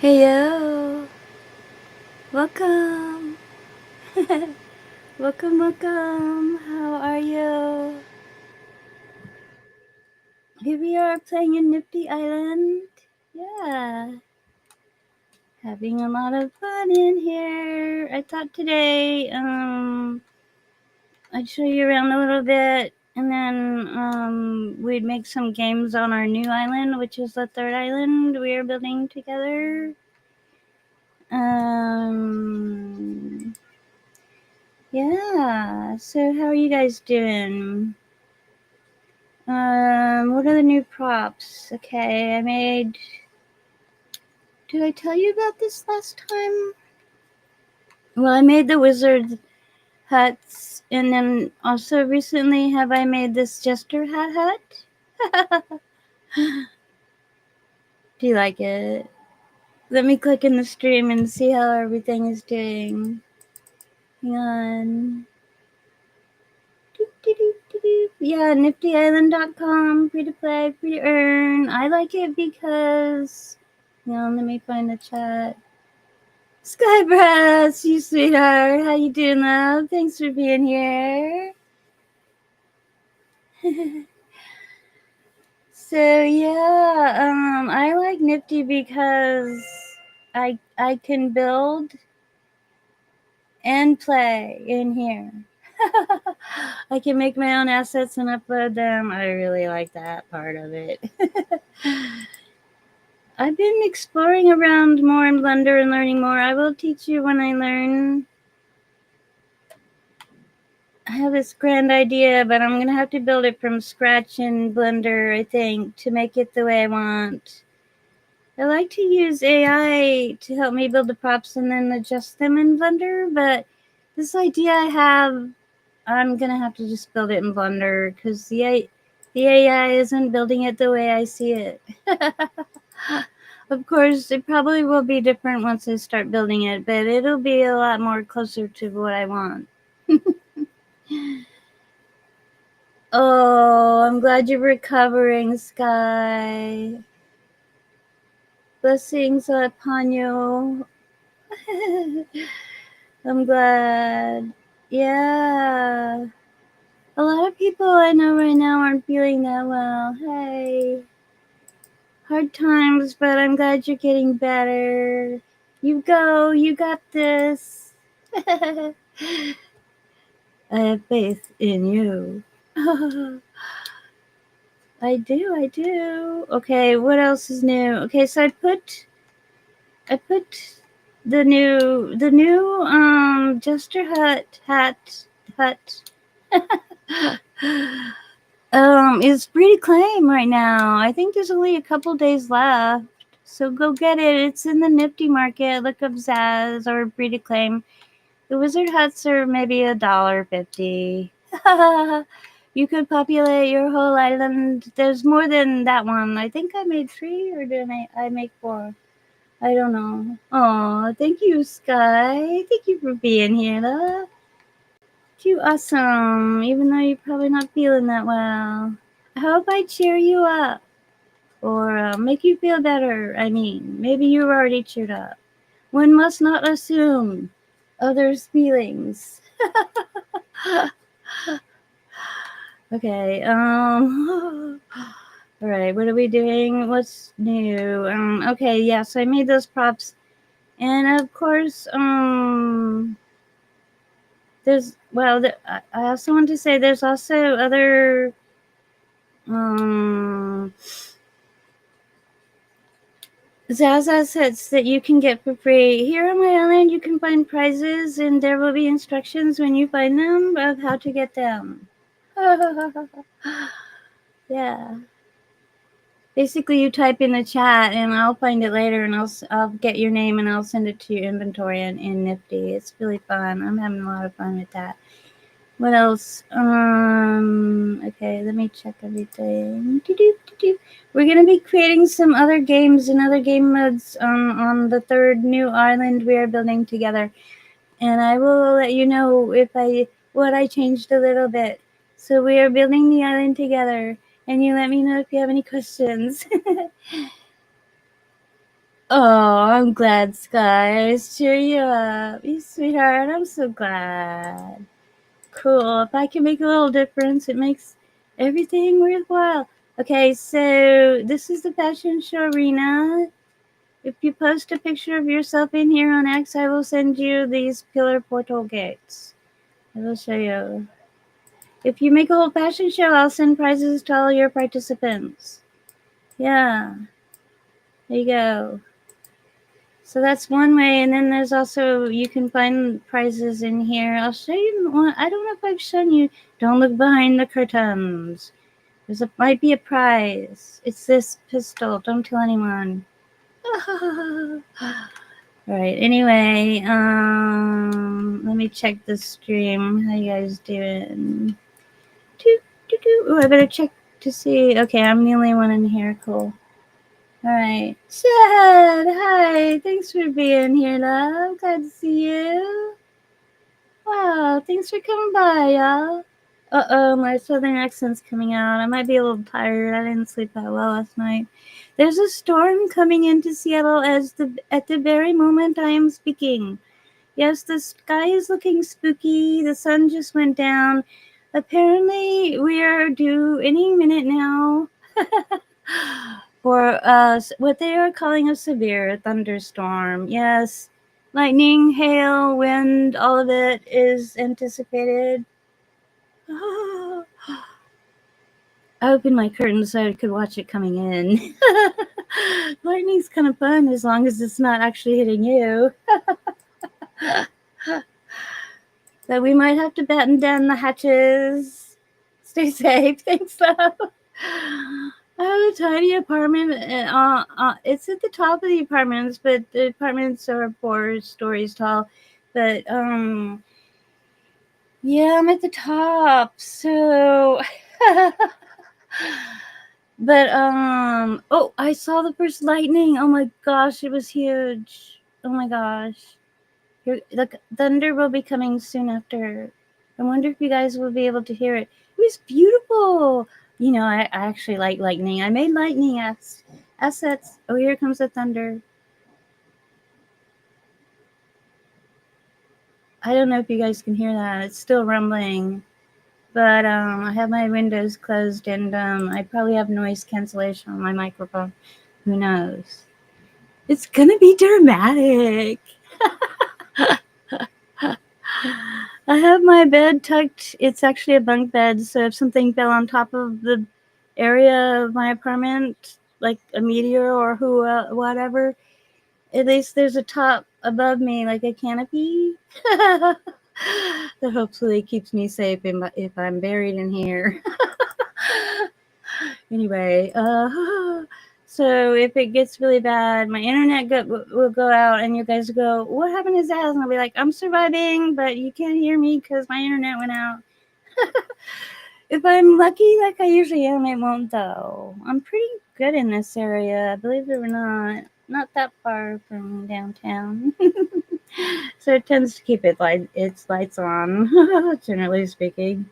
Heyo, welcome. welcome. How are you? Here we are playing in Nifty Island. Yeah, having a lot of fun in here. I thought today, I'd show you around a little bit, and then we'd make some games on our new island, which is the third island we are building together. Yeah. So how are you guys doing? What are the new props? Okay, did I tell you about this last time? Well, I made the wizard huts, and then also recently have I made this jester hat hut? Do you like it? Let me click in the stream and see how everything is doing. Hang on. Yeah, niftyisland.com, free to play, free to earn. I like it because, let me find the chat. Skybrass, you sweetheart, how you doing, love? Thanks for being here. So yeah, I like Nifty because I can build and play in here. I can make my own assets and upload them. I really like that part of it. I've been exploring around more in Blender and learning more. I will teach you when I learn. I have this grand idea, but I'm going to have to build it from scratch in Blender, I think, to make it the way I want. I like to use AI to help me build the props and then adjust them in Blender, but this idea I have, I'm going to have to just build it in Blender because the AI isn't building it the way I see it. Of course, it probably will be different once I start building it, but it'll be a lot more closer to what I want. Oh, I'm glad you're recovering, Sky. Blessings upon you. I'm glad. Yeah. A lot of people I know right now aren't feeling that well. Hey. Hard times, but I'm glad you're getting better. You go. You got this. I have faith in you. I do. Okay, what else is new? Okay, so I put the new Jester hat is free to claim right now. I think there's only a couple days left. So go get it. It's in the Nifty market. Look up Zaz or free to claim. The wizard huts are maybe $1.50. You could populate your whole island. There's more than that one. I think I made 3, or did I make 4? I don't know. Oh, thank you, Sky. Thank you for being here, love. You awesome, even though you're probably not feeling that well. I hope I cheer you up or make you feel better. I mean, maybe you're already cheered up. One must not assume others' feelings. Okay. All right. What are we doing? What's new? Okay. Yeah. So I made those props, and of course, there's I also want to say there's also other Zaz assets that you can get for free. Here on my island, you can find prizes, and there will be instructions when you find them of how to get them. Yeah. Basically, you type in the chat, and I'll find it later, and I'll get your name, and I'll send it to your inventory in Nifty. It's really fun. I'm having a lot of fun with that. What else? Okay, let me check everything. We're gonna be creating some other games and other game modes on the third new island we are building together, and I will let you know what I changed a little bit. So we are building the island together, and you let me know if you have any questions. Oh, I'm glad, Skies. Cheer you up. You sweetheart, I'm so glad. Cool. If I can make a little difference, it makes everything worthwhile. Okay, so this is the fashion show arena. If you post a picture of yourself in here on X, I will send you these pillar portal gates. I will show you. If you make a whole fashion show, I'll send prizes to all your participants. Yeah. There you go. So that's one way, and then there's also, you can find prizes in here. I'll show you one. I don't know if I've shown you. Don't look behind the curtains. Might be a prize. It's this pistol. Don't tell anyone. Alright, anyway, let me check the stream. How you guys doing? Ooh, I better check to see. Okay, I'm the only one in here. Cool. Alright. Chad, hi. Thanks for being here, love. Glad to see you. Wow, thanks for coming by, y'all. Uh-oh, my southern accent's coming out. I might be a little tired. I didn't sleep that well last night. There's a storm coming into Seattle at the very moment I am speaking. Yes, the sky is looking spooky. The sun just went down. Apparently, we are due any minute now for what they are calling a severe thunderstorm. Yes, lightning, hail, wind, all of it is anticipated. I opened my curtains so I could watch it coming in. Lightning's kind of fun as long as it's not actually hitting you. But we might have to batten down the hatches. Stay safe. Thanks, love. I have a tiny apartment. It's at the top of the apartments, but the apartments are 4 stories tall. But yeah, I'm at the top. So, but oh, I saw the first lightning. Oh my gosh, it was huge. Oh my gosh. The thunder will be coming soon after. I wonder if you guys will be able to hear it. It was beautiful. You know, I actually like lightning. I made lightning assets. Oh, here comes the thunder. I don't know if you guys can hear that. It's still rumbling. But I have my windows closed, and I probably have noise cancellation on my microphone. Who knows? It's gonna be dramatic. I have my bed tucked. It's actually a bunk bed, so if something fell on top of the area of my apartment, like a meteor or whatever, at least there's a top above me, like a canopy, that hopefully keeps me safe if I'm buried in here. Anyway, so if it gets really bad, my internet will go out, and you guys go, "What happened to Zaz?" And I'll be like, "I'm surviving, but you can't hear me because my internet went out." If I'm lucky, like I usually am, it won't though. I'm pretty good in this area, believe it or not. Not that far from downtown. So it tends to keep its lights on, generally speaking.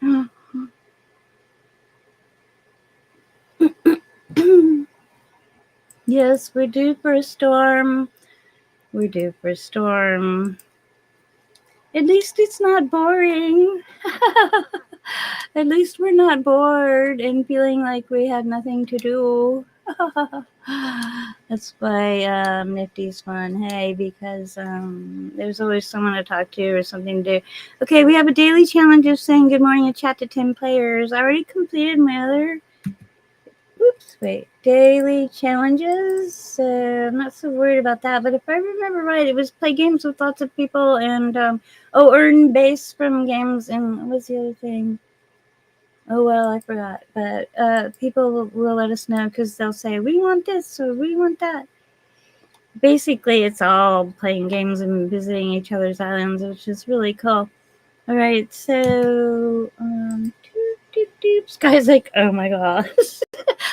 Yes, we're due for a storm. We're due for a storm. At least it's not boring. At least we're not bored and feeling like we have nothing to do. That's why Nifty's fun. Hey, because there's always someone to talk to or something to do. Okay, we have a daily challenge of saying good morning and chat to 10 players. I already completed my other daily challenges. So I'm not so worried about that. But if I remember right, it was play games with lots of people and earn base from games. And what was the other thing? Oh well, I forgot. But people will let us know because they'll say we want this or we want that. Basically, it's all playing games and visiting each other's islands, which is really cool. All right, so Sky's like, oh my gosh,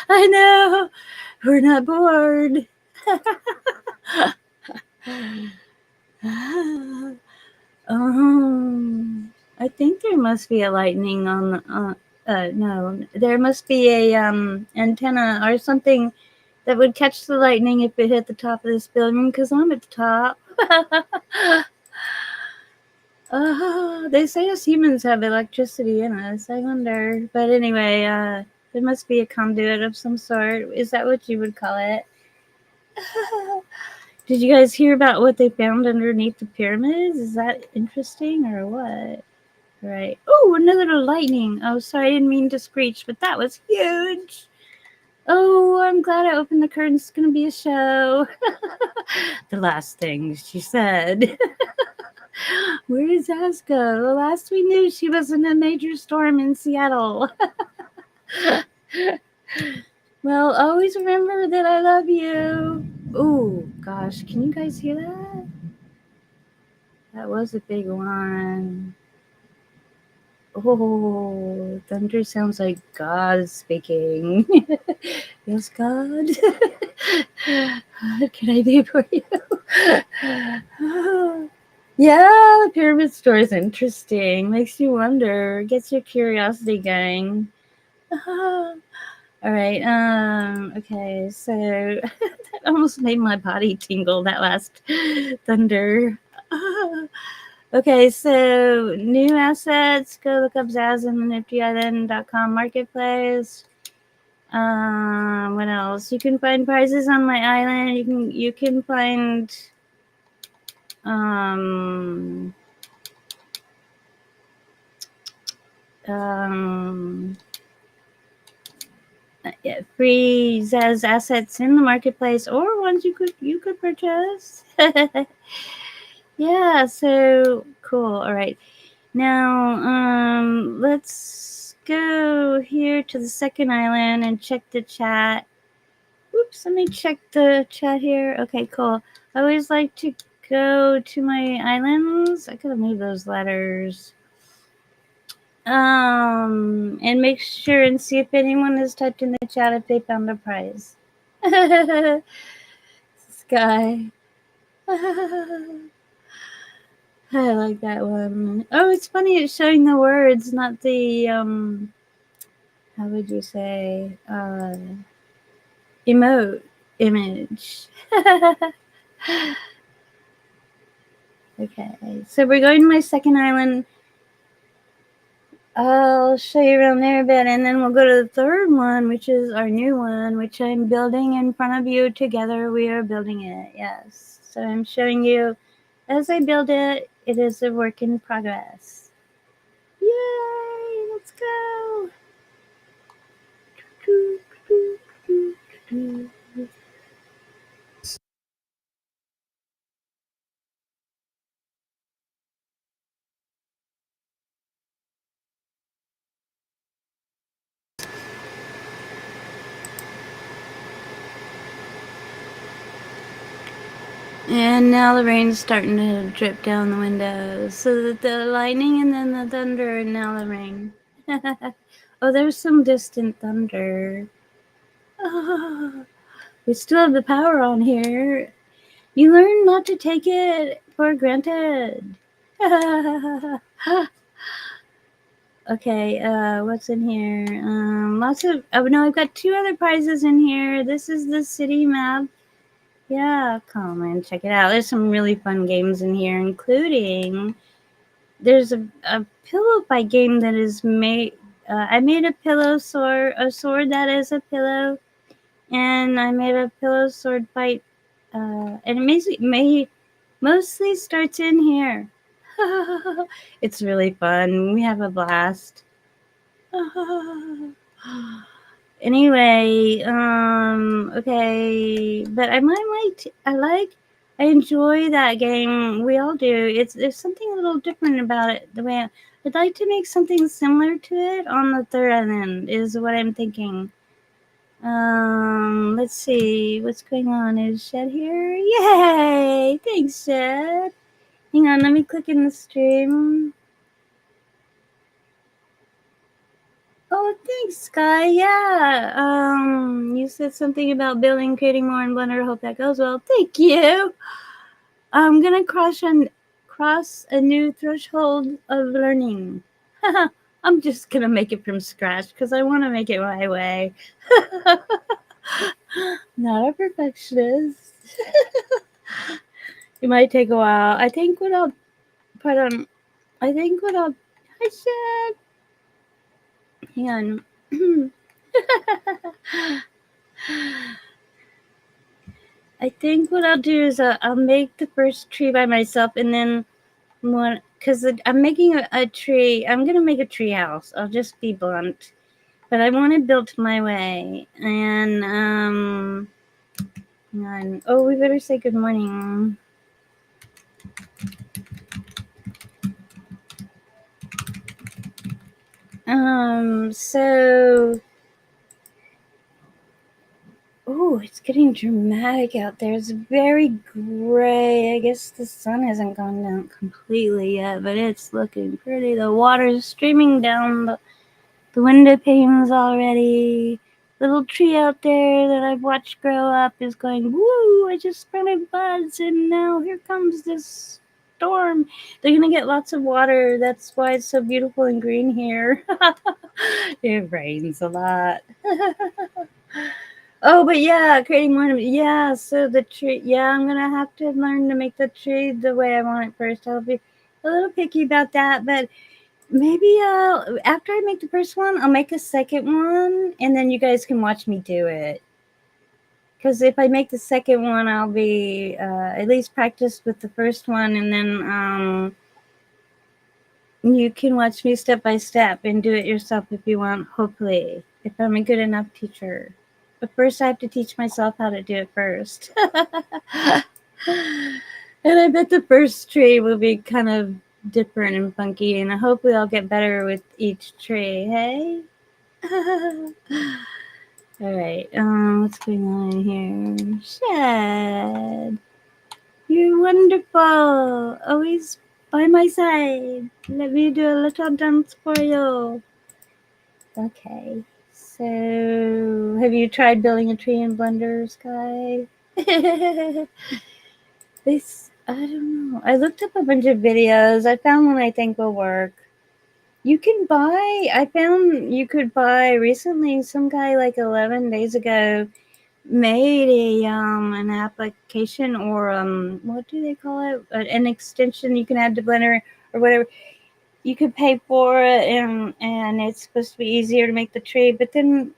I know, we're not bored. I think there must be a lightning on. No, there must be a antenna or something that would catch the lightning if it hit the top of this building, because I'm at the top. They say us humans have electricity in us. I wonder. But anyway, there must be a conduit of some sort. Is that what you would call it? Did you guys hear about what they found underneath the pyramids? Is that interesting or what? Right. Oh, another lightning. Oh, sorry, I didn't mean to screech, but that was huge. Oh, I'm glad I opened the curtains. It's going to be a show. The last thing she said. Where does Zaz go? The last we knew, she was in a major storm in Seattle. Well, always remember that I love you. Oh, gosh. Can you guys hear that? That was a big one. Oh, thunder sounds like God speaking. Yes, God. What can I do for you? Yeah, the pyramid story is interesting. Makes you wonder. Gets your curiosity going. All right. Okay. So that almost made my body tingle. That last thunder. Okay, so new assets, go look up Zaz in the NiftyIsland.com marketplace. What else? You can find prizes on my island. You can find free Zaz assets in the marketplace, or ones you could purchase. Yeah, so cool. All right. Now, let's go here to the second island and check the chat. Oops, let me check the chat here. Okay, cool. I always like to go to my islands. I gotta move those letters. And make sure and see if anyone has typed in the chat if they found a prize. Sky. I like that one. Oh, it's funny. It's showing the words, not the how would you say emote image. Okay, so we're going to my second island. I'll show you around there a bit, and then we'll go to the third one, which is our new one, which I'm building in front of you. Together we are building it. Yes, so I'm showing you as I build it. It is a work in progress. Yay! Let's go. And now the rain's starting to drip down the windows. So the lightning and then the thunder and now the rain. Oh, there's some distant thunder. Oh, we still have the power on here. You learn not to take it for granted. Okay, what's in here? Lots of, oh no, I've got two other prizes in here. This is the city map. Yeah, come and check it out. There's some really fun games in here, including there's a pillow fight game that is made. I made a sword that is a pillow, and I made a pillow sword fight, and it mostly starts in here. It's really fun. We have a blast. Anyway, okay, but I enjoy that game. We all do. There's something a little different about it. I'd like to make something similar to it on the third island is what I'm thinking. Let's see what's going on. Is Shed here? Yay! Thanks, Shed. Hang on, let me click in the stream. Oh, thanks, Sky. Yeah. You said something about building, creating more in Blender. Hope that goes well. Thank you. I'm gonna cross a new threshold of learning. I'm just gonna make it from scratch because I want to make it my way. Not a perfectionist. It might take a while. I think what I'll put on. I think what I'll. I said. Hang on. I think what I'll do is I'll make the first tree by myself, and then one, because I'm making a tree. I'm gonna make a tree house. I'll just be blunt, but I want it built my way. And hang on. Oh, we better say good morning. So. Oh, it's getting dramatic out there. It's very gray. I guess the sun hasn't gone down completely yet, but it's looking pretty. The water's streaming down the window panes already. Little tree out there that I've watched grow up is going, woo, I just sprouted buds, and now here comes this storm. They're going to get lots of water. That's why it's so beautiful and green here. It rains a lot. Oh, but yeah, creating more. Yeah, so the tree. Yeah, I'm gonna have to learn to make the tree the way I want it first. I'll be a little picky about that, but maybe after I make the first one, I'll make a second one, and then you guys can watch me do it. Because if I make the second one, I'll be at least practiced with the first one, and then you can watch me step by step and do it yourself if you want. Hopefully, if I'm a good enough teacher. But first, I have to teach myself how to do it first. And I bet the first tree will be kind of different and funky, and hopefully I'll get better with each tree. Hey? Alright, what's going on in here? Shed! You're wonderful! Always by my side. Let me do a little dance for you. Okay. So, have you tried building a tree in Blender, Sky? I don't know. I looked up a bunch of videos. I found one I think will work. I found you could buy recently, some guy like 11 days ago made an application, or what do they call it? An extension you can add to Blender or whatever. You could pay for it, and it's supposed to be easier to make the tree, but then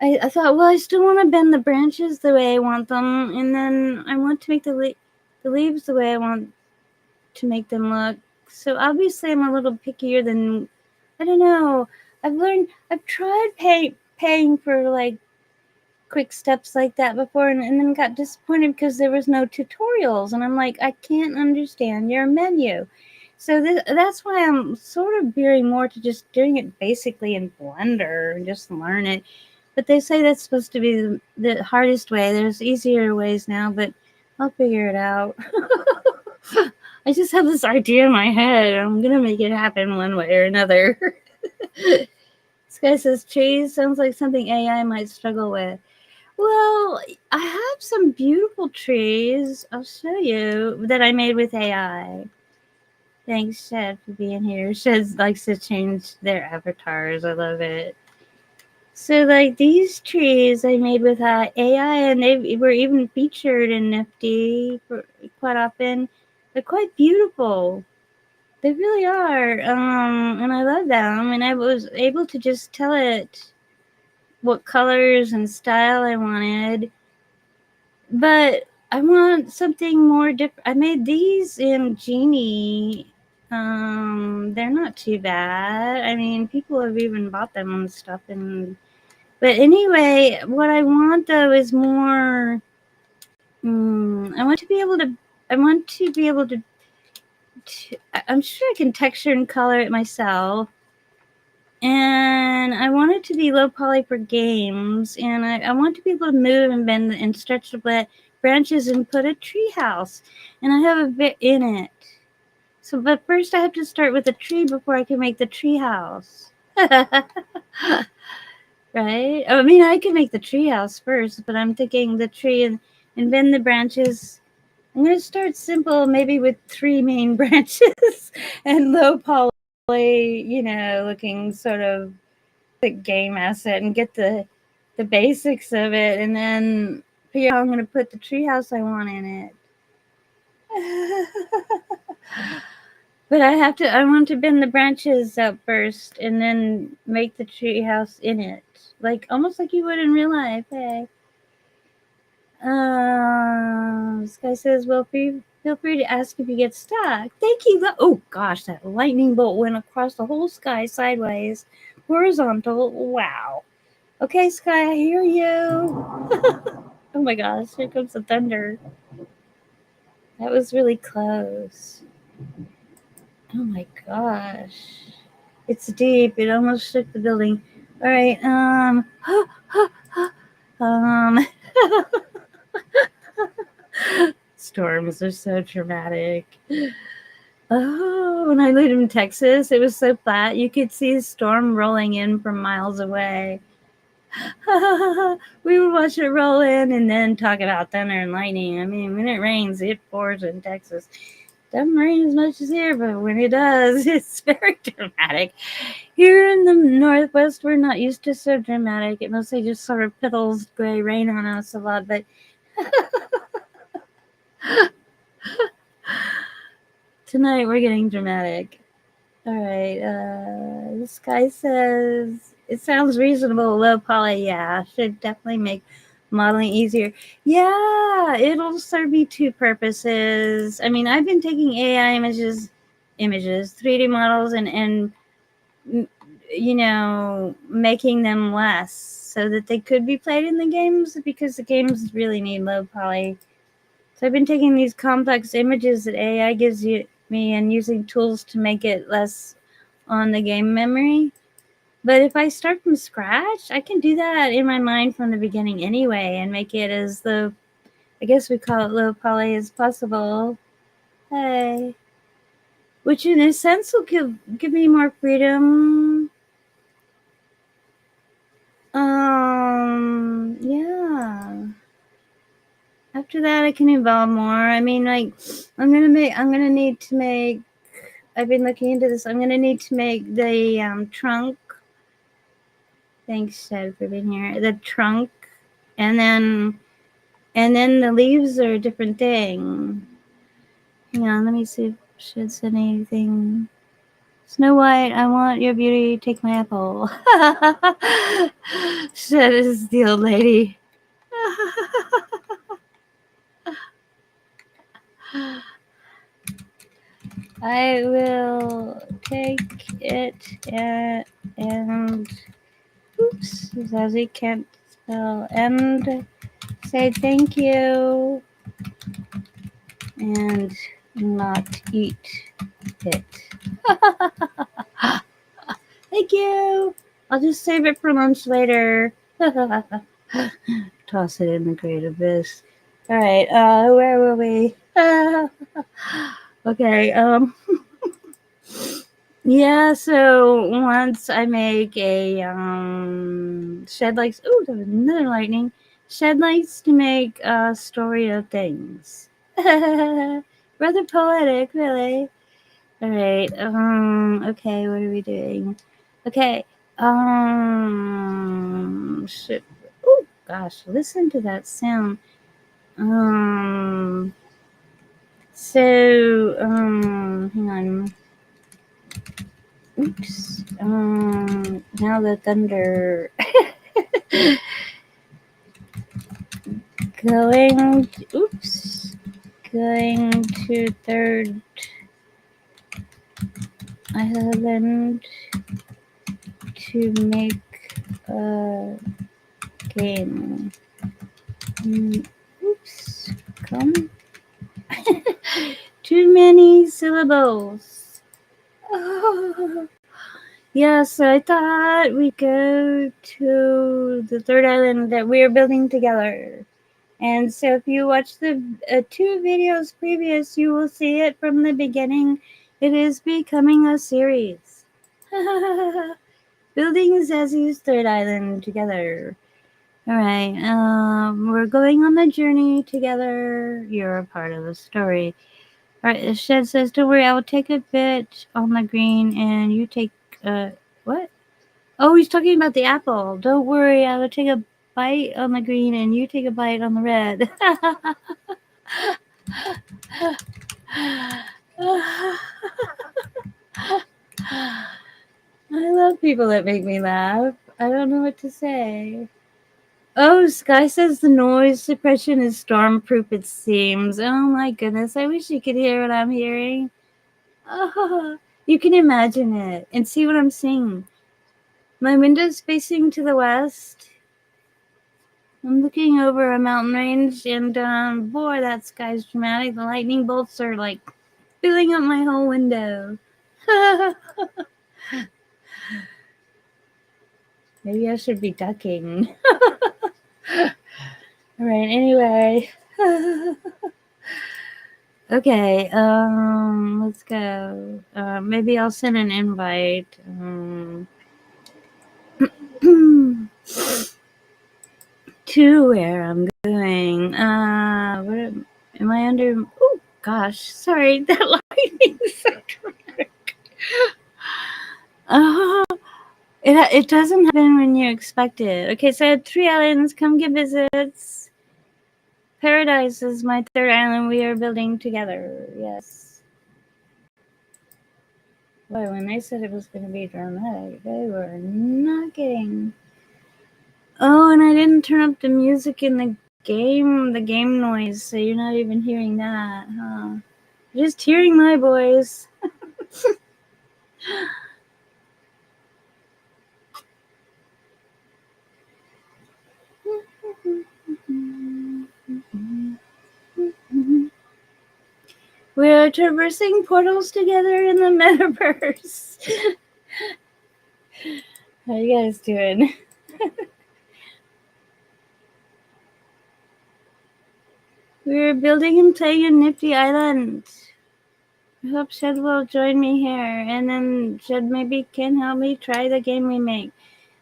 I thought, well, I still want to bend the branches the way I want them, and then I want to make the leaves the way I want to make them look. So obviously I'm a little pickier than, I don't know. I've tried paying for like quick steps like that before, and then got disappointed because there was no tutorials, and I'm like, I can't understand your menu. So that's why I'm sort of veering more to just doing it basically in Blender and just learn it. But they say that's supposed to be the hardest way. There's easier ways now, but I'll figure it out. I just have this idea in my head. I'm going to make it happen one way or another. This guy says trees sounds like something AI might struggle with. Well, I have some beautiful trees. I'll show you that I made with AI. Thanks, Shed, for being here. Shed likes to change their avatars. I love it. So, like, these trees I made with AI, and they were even featured in Nifty quite often. They're quite beautiful. They really are. And I love them. And I was able to just tell it what colors and style I wanted. But I want something more different. I made these in Genie. They're not too bad. I mean, people have even bought them and stuff. But anyway, what I want though is more. I want to be able to. I want to be able to. I'm sure I can texture and color it myself. And I want it to be low poly for games, and I want to be able to move and bend and stretch the branches and put a tree house. And I have a bit in it. So, but first I have to start with a tree before I can make the tree house. Right? I mean, I can make the tree house first, but I'm thinking the tree and bend the branches. I'm going to start simple, maybe with 3 main branches and low poly, looking sort of the game asset, and get the the basics of it, and then figure out how I'm going to put the treehouse I want in it. But I want to bend the branches out first and then make the treehouse in it. Like, almost like you would in real life, hey. This guy says, well, feel free to ask if you get stuck. Thank you. Oh, gosh, that lightning bolt went across the whole sky sideways, horizontal. Wow. Okay, Sky, I hear you. Oh, my gosh, here comes the thunder. That was really close. Oh, my gosh. It's deep. It almost shook the building. All right. Storms are so dramatic. Oh, when I lived in Texas, it was so flat you could see a storm rolling in from miles away. We would watch it roll in and then talk about thunder and lightning. I mean, when it rains, it pours in Texas. Doesn't rain as much as here, but when it does, it's very dramatic. Here in the Northwest, we're not used to so dramatic. It mostly just sort of piddles gray rain on us a lot, but tonight we're getting dramatic. All right. This guy says it sounds reasonable. Low poly, yeah, should definitely make modeling easier. Yeah, it'll serve me two purposes. I mean, I've been taking AI images, 3D models, and you know, making them less so that they could be played in the games because the games really need low poly. So I've been taking these complex images that AI gives me and using tools to make it less on the game memory. But if I start from scratch, I can do that in my mind from the beginning anyway and make it as low, I guess we call it low poly as possible. Hey. Which in a sense will give me more freedom. Yeah. After that, I can evolve more. I mean, like, I'm gonna need to make. I've been looking into this. I'm gonna need to make the trunk. Thanks, Shed, for being here. The trunk, and then the leaves are a different thing. Hang on, let me see if Shed said anything. Snow White, I want your beauty. Take my apple. Shed is the old lady. I will take it and oops, Zazie can't spell and say thank you and not eat it. Thank you. I'll just save it for lunch later. Toss it in the great abyss. All right. Where were we? Okay. Yeah, so once I make a Shed likes there was another lightning. Shed likes to make a story of things. Rather poetic, really. Alright, okay, what are we doing? Okay, shit. Oh gosh, listen to that sound. Hang on. Oops. Now the thunder. Going to third island to make a game. Oops. Come. Too many syllables. Oh. Yeah, so I thought we'd go to the third island that we are building together. And so if you watch the 2 videos previous, you will see it from the beginning. It is becoming a series. Building Zazzy's third island together. All right, we're going on the journey together. You're a part of the story. All right, the Shed says, don't worry, I will take a bit on the green and you take, what? Oh, he's talking about the apple. Don't worry, I will take a bite on the green and you take a bite on the red. I love people that make me laugh. I don't know what to say. Oh, Sky says the noise suppression is stormproof, it seems. Oh my goodness, I wish you could hear what I'm hearing. Oh, you can imagine it and see what I'm seeing. My window's facing to the west. I'm looking over a mountain range, and boy, that sky's dramatic. The lightning bolts are like filling up my whole window. Maybe I should be ducking. All right, anyway. Okay, let's go. Maybe I'll send an invite. To where I'm going. What am I under? Oh gosh, sorry, that lightning is so dramatic. It doesn't happen when you expect it. Okay, so I had 3 islands. Come give visits. Paradise is my 3rd island we are building together. Yes. Boy, when they said it was going to be dramatic, they were not kidding. Oh, and I didn't turn up the music in the game noise, so you're not even hearing that, huh? You're just hearing my voice. We're traversing portals together in the metaverse. How you guys doing? We're building and playing in Nifty Island. I hope Shed will join me here, and then Shed maybe can help me try the game we make.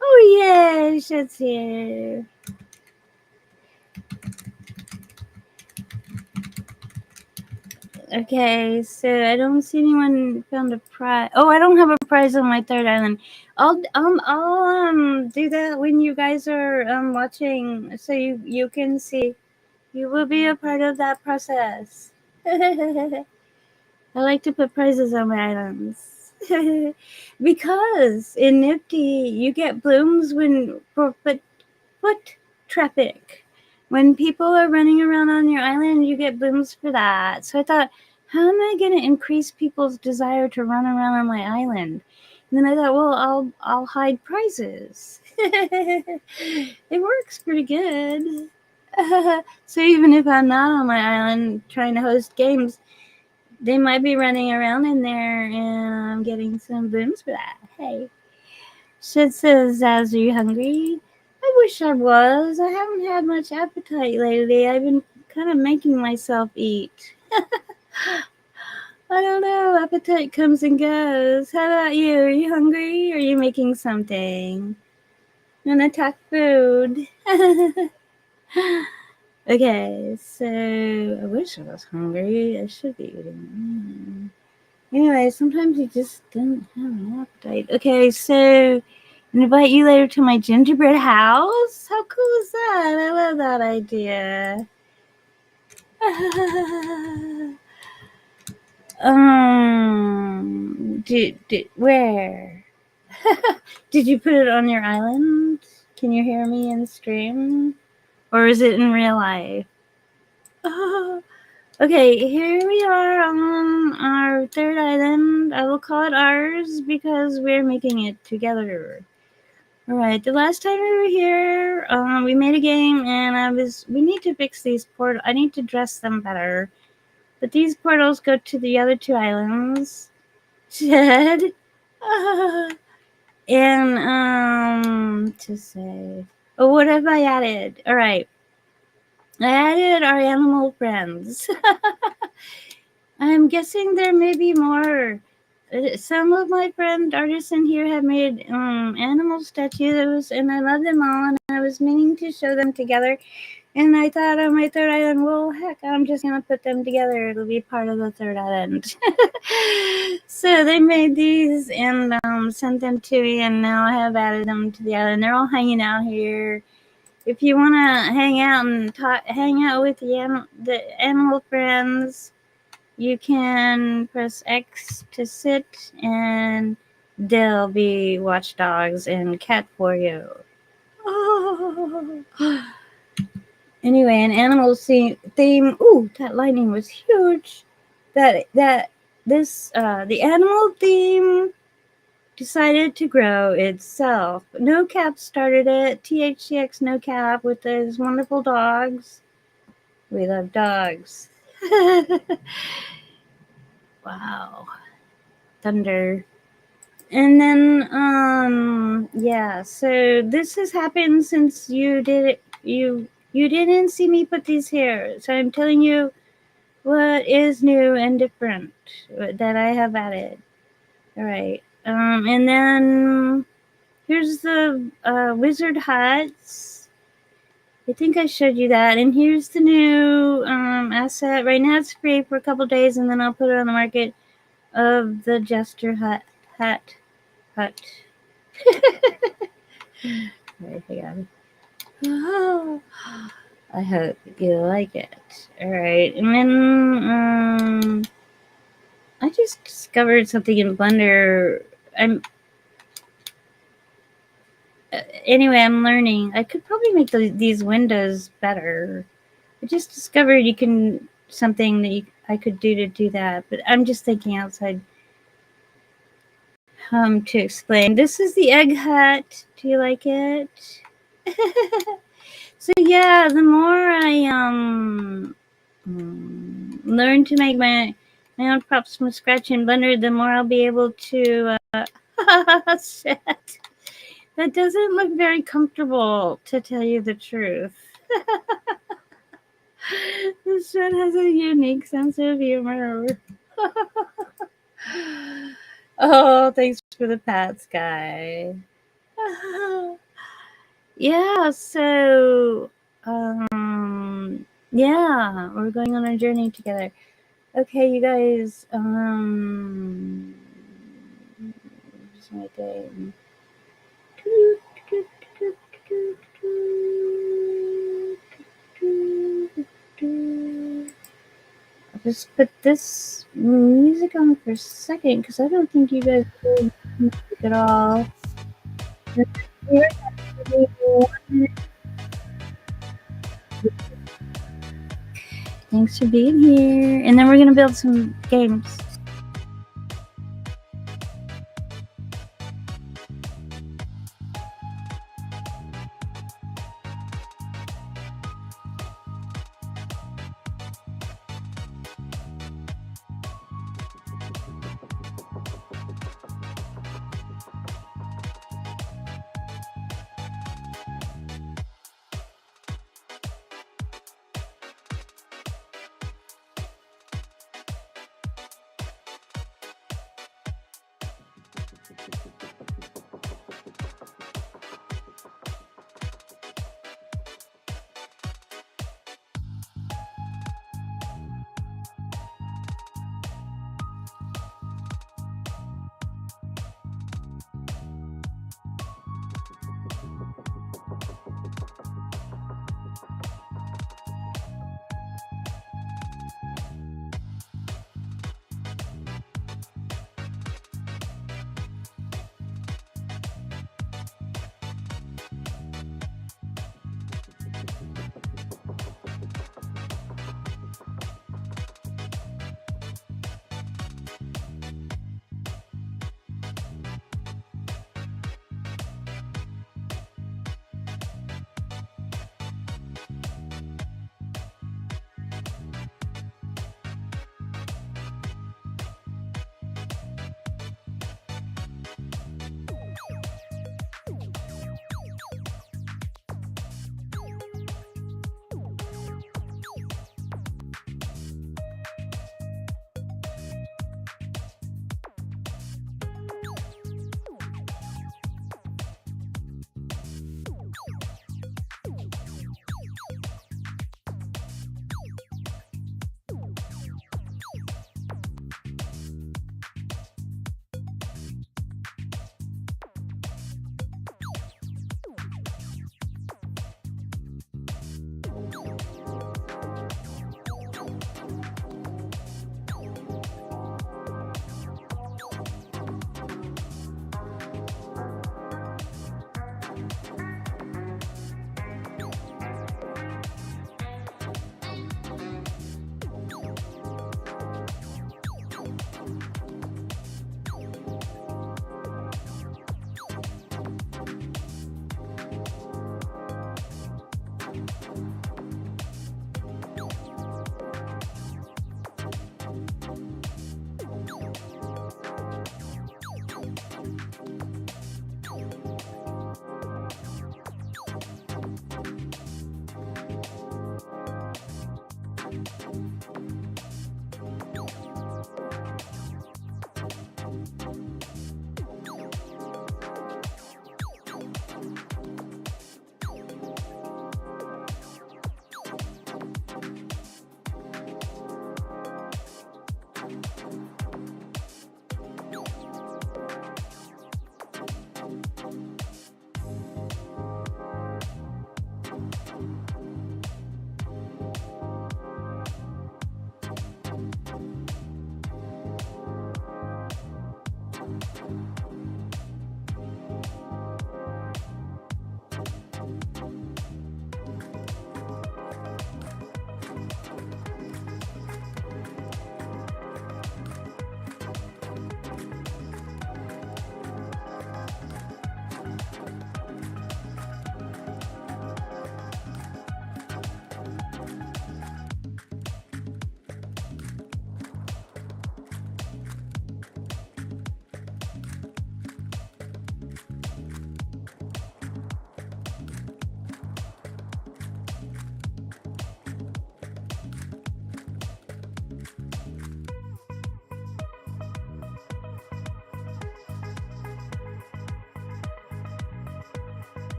Oh yeah, Shed's here. Okay, so I don't see anyone found a prize. Oh, I don't have a prize on my 3rd island. I'll do that when you guys are watching, so you can see. You will be a part of that process. I like to put prizes on my islands. Because in Nifty you get blooms for foot traffic. When people are running around on your island, you get blooms for that. So I thought, how am I going to increase people's desire to run around on my island? And then I thought, well, I'll hide prizes. It works pretty good. So even if I'm not on my island trying to host games, they might be running around in there, and I'm getting some blooms for that. Hey. Shit says, Zaz, are you hungry? I wish I was. I haven't had much appetite lately. I've been kind of making myself eat. I don't know. Appetite comes and goes. How about you? Are you hungry? Or are you making something? I'm gonna talk food. Okay, so I wish I was hungry. I should be eating. Anyway, sometimes you just don't have an appetite. Okay, so invite you later to my gingerbread house? How cool is that? I love that idea. Where? Did you put it on your island? Can you hear me in stream? Or is it in real life? Oh, okay, here we are on our 3rd island. I will call it ours because we're making it together. Alright, the last time we were here, we made a game, and we need to fix these portals. I need to dress them better. But these portals go to the other 2 islands. Shed. And, to say. Oh, what have I added? Alright. I added our animal friends. I'm guessing there may be more. Some of my friend artists in here have made animal statues, and I love them all, and I was meaning to show them together, and I thought on my 3rd island, well, heck, I'm just going to put them together. It'll be part of the 3rd island. So they made these and sent them to me, and now I have added them to the island. They're all hanging out here. if you want to hang out and hang out with the animal friends, you can press X to sit, and there'll be watchdogs and cat for you. Oh. Anyway, an animal theme. Ooh, that lightning was huge. The animal theme decided to grow itself. No Cap started it. THCX No Cap with those wonderful dogs. We love dogs. Wow. Thunder. And then yeah, so this has happened since you did it. You didn't see me put these here. So I'm telling you what is new and different that I have added. All right. And then here's the wizard huts. I think I showed you that. And here's the new asset. Right now it's free for a couple days, and then I'll put it on the market of the jester hut. Right, I got it. Oh, I hope you like it. All right, and then I just discovered something in Blender. Anyway, I'm learning. I could probably make these windows better. I just discovered you can something that I could do to do that, but I'm just thinking outside. To explain. This is the egg hut. Do you like it? So yeah, the more I learn to make my own props from scratch in Blender, the more I'll be able to. Shit. That doesn't look very comfortable, to tell you the truth. This one has a unique sense of humor. Oh, thanks for the pats, guy. Yeah, so yeah, we're going on a journey together. Okay, you guys, here's my day. I'll just put this music on for a second because I don't think you guys heard music at all. Thanks for being here. And then we're going to build some games.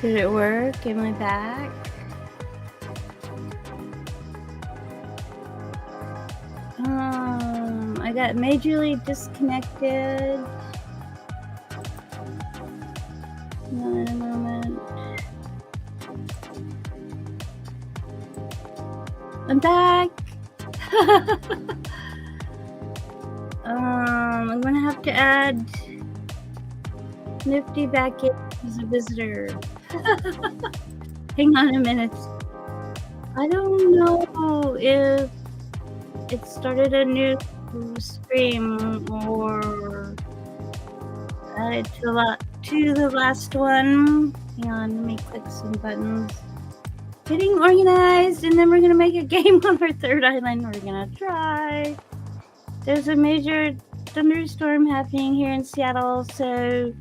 Did it work? Am I back? I got majorly disconnected. Hang on a moment. I'm back. I'm gonna have to add Nifty back in as a visitor. Hang on a minute. I don't know if it started a new stream or added to the last one. Hang on, let me click some buttons. Getting organized, and then we're gonna make a game on our third island. We're gonna try. There's a major thunderstorm happening here in Seattle, so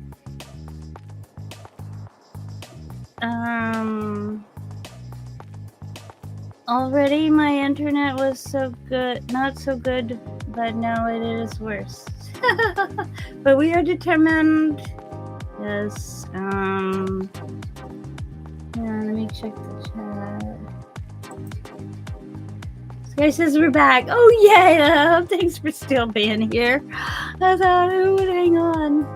already my internet was so good, not so good, but now it is worse. But we are determined. Yes. Yeah, let me check the chat. This guy says we're back. Oh yay! Thanks for still being here. I thought who would hang on.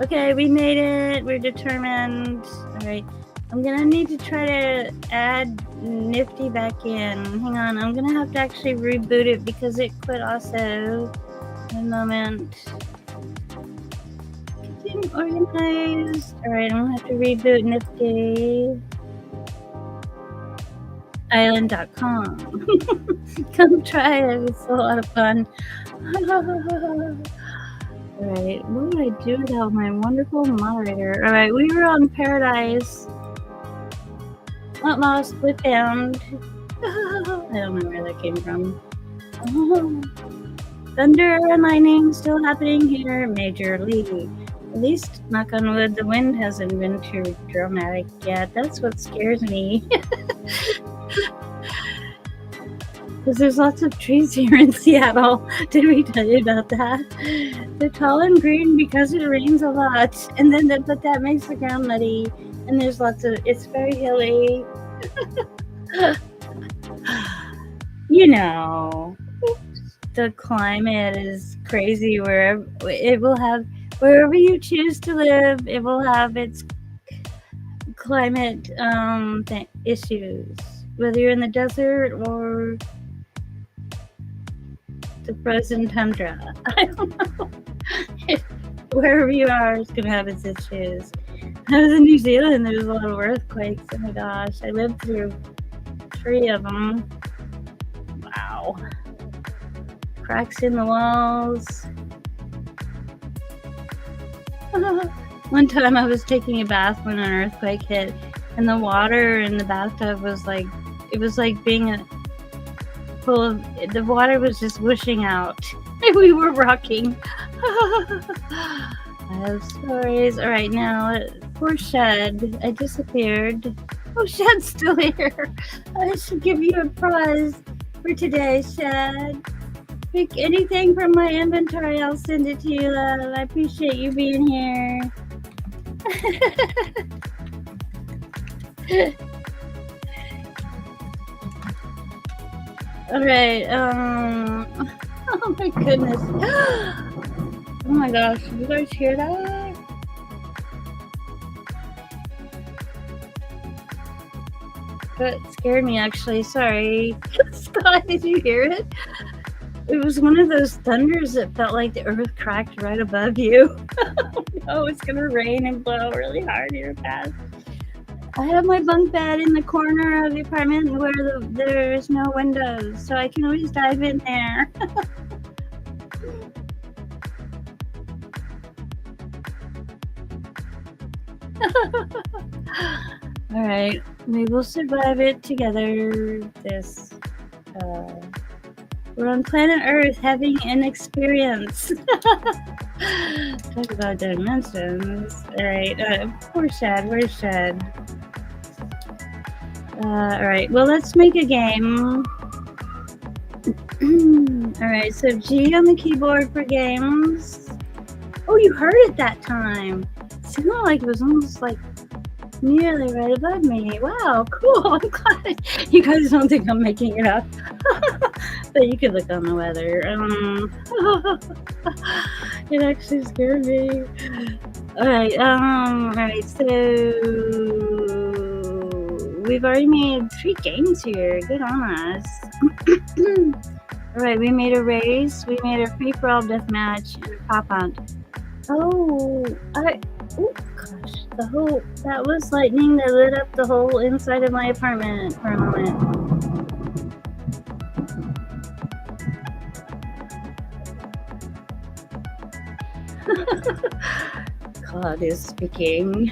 Okay, we made it. We're determined. All right. I'm gonna need to try to add Nifty back in. Hang on, I'm gonna have to actually reboot it because it quit also. In a moment. Getting organized. Alright, I'm gonna have to reboot Nifty. Island.com. Come try it, it's a lot of fun. Alright, what would I do without my wonderful moderator? Alright, we were on Paradise. Not lost, we found. I don't know where that came from. Thunder and lightning still happening here, majorly. At least, knock on wood, the wind hasn't been too dramatic yet. That's what scares me. Because there's lots of trees here in Seattle. Did we tell you about that? They're tall and green because it rains a lot. And then but that makes the ground muddy. And there's lots of, it's very hilly. You know, the climate is crazy where it will have, wherever you choose to live, it will have its climate issues. Whether you're in the desert or the frozen tundra. I don't know. Wherever you are, it's going to have its issues. I was in New Zealand, there was a lot of earthquakes. Oh my gosh, I lived through 3 of them. Wow. Cracks in the walls. One time I was taking a bath when an earthquake hit, and the water in the bathtub was like, it was like being full of, the water was just whooshing out. We were rocking. I have stories. All right, now, poor Shed. I disappeared. Oh, Shed's still here. I should give you a prize for today, Shed. Pick anything from my inventory. I'll send it to you, love. I appreciate you being here. All right. Oh my goodness. Oh my gosh. Did you guys hear that? That scared me, actually. Sorry. Scott, did you hear it? It was one of those thunders that felt like the earth cracked right above you. Oh, it's going to rain and blow really hard here fast. I have my bunk bed in the corner of the apartment where there's no windows, so I can always dive in there. All right, we will survive it together. We're on planet Earth having an experience. Talk about dimensions. All right, poor Shad. Where's Shad? All right, well, let's make a game. All right, so G on the keyboard for games. Oh, you heard it that time. sounded like it was almost like nearly right above me. Wow, cool. I'm glad you guys don't think I'm making it up. But you could look on the weather. It actually scared me. Alright, so we've already made 3 games here. Good on us. Alright, we made a race, we made a free-for-all deathmatch, and a pop-out. Oh gosh, that was lightning that lit up the whole inside of my apartment for a moment. God is speaking.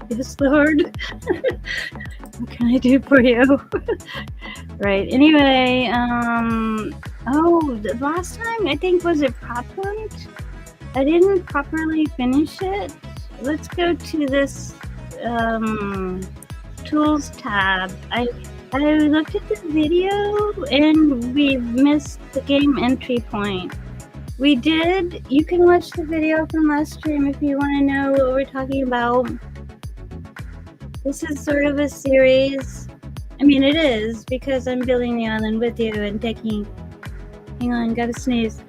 Yes, Lord. What can I do for you? Right, anyway, the last time, I think, was it Prop Hunt? I didn't properly finish it. Let's go to this tools tab. I looked at the video and we missed the game entry point. We did. You can watch the video from Restream if you want to know what we're talking about. This is sort of a series. I mean, it is, because I'm building the island with you and taking... Hang on, gotta sneeze.